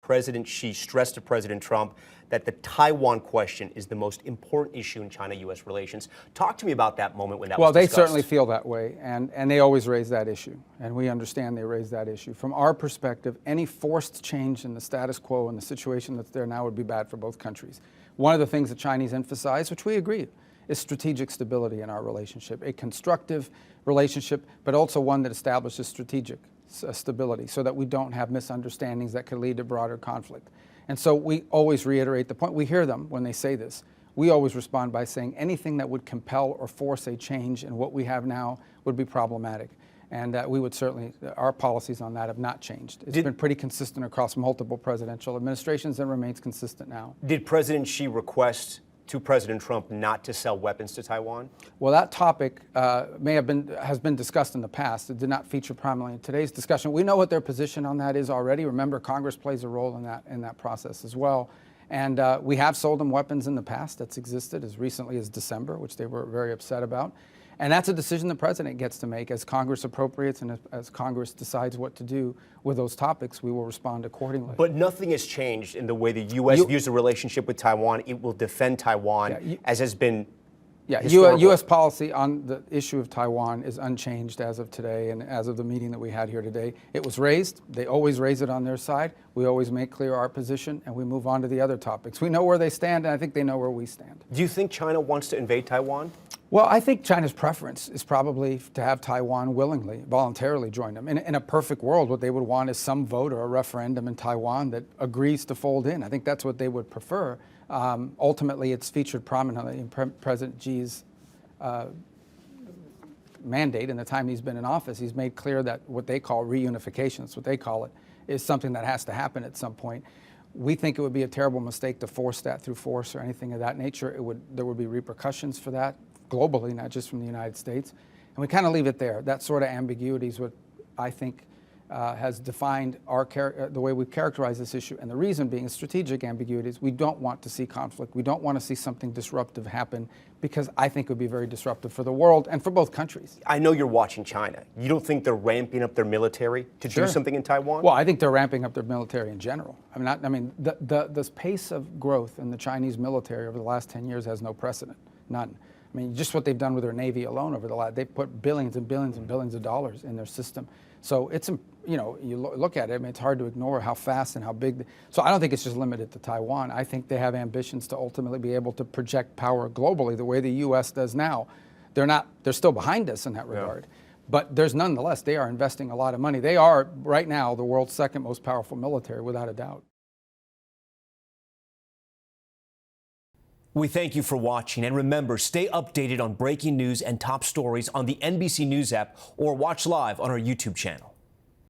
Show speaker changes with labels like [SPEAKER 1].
[SPEAKER 1] President Xi stressed to President Trump that the Taiwan question is the most important issue in China-U.S. relations. Talk to me about that moment when that was discussed.
[SPEAKER 2] Well, they certainly feel that way, and they always raise that issue, and we understand they raise that issue. From our perspective, any forced change in the status quo and the situation that's there now would be bad for both countries. One of the things the Chinese emphasize, which we agree, is strategic stability in our relationship, a constructive relationship, but also one that establishes strategic stability so that we don't have misunderstandings that could lead to broader conflict. And so we always reiterate the point. We hear them when they say this. We always respond by saying anything that would compel or force a change in what we have now would be problematic. And we would certainly, our policies on that have not changed. It's been pretty consistent across multiple presidential administrations and remains consistent now.
[SPEAKER 1] Did President Xi request to President Trump not to sell weapons to Taiwan?
[SPEAKER 2] Well, that topic has been discussed in the past. It did not feature prominently in today's discussion. We know what their position on that is already. Remember, Congress plays a role in that process as well. And we have sold them weapons in the past. That's existed as recently as December, which they were very upset about. And that's a decision the president gets to make as Congress appropriates and as Congress decides what to do with those topics. We will respond accordingly.
[SPEAKER 1] But nothing has changed in the way the U.S. views the relationship with Taiwan. It will defend Taiwan, as has been
[SPEAKER 2] U.S. policy on the issue of Taiwan is unchanged as of today and as of the meeting that we had here today. It was raised. They always raise it on their side. We always make clear our position, and we move on to the other topics. We know where they stand, and I think they know where we stand.
[SPEAKER 1] Do you think China wants to invade Taiwan?
[SPEAKER 2] Well, I think China's preference is probably to have Taiwan willingly, voluntarily join them. In a perfect world, what they would want is some vote or a referendum in Taiwan that agrees to fold in. I think that's what they would prefer. Ultimately, it's featured prominently in President Xi's mandate in the time he's been in office. He's made clear that what they call reunification, that's what they call it, is something that has to happen at some point. We think it would be a terrible mistake to force that through force or anything of that nature. There would be repercussions for that globally, not just from the United States. And we kind of leave it there. That sort of ambiguity is what I think has defined the way we characterize this issue. And the reason being strategic ambiguities. We don't want to see conflict. We don't want to see something disruptive happen because I think it would be very disruptive for the world and for both countries.
[SPEAKER 1] I know you're watching China. You don't think they're ramping up their military to do something in Taiwan?
[SPEAKER 2] Well, I think they're ramping up their military in general. The pace of growth in the Chinese military over the last 10 years has no precedent, none. I mean, just what they've done with their Navy alone over the last, they've put billions and billions and billions of dollars in their system. So it's, you look at it, I mean, it's hard to ignore how fast and how big. So I don't think it's just limited to Taiwan. I think they have ambitions to ultimately be able to project power globally the way the U.S. does now. They're still behind us in that regard. But nonetheless, they are investing a lot of money. They are, right now, the world's second most powerful military, without a doubt.
[SPEAKER 1] We thank you for watching, and remember, stay updated on breaking news and top stories on the NBC News app or watch live on our YouTube channel.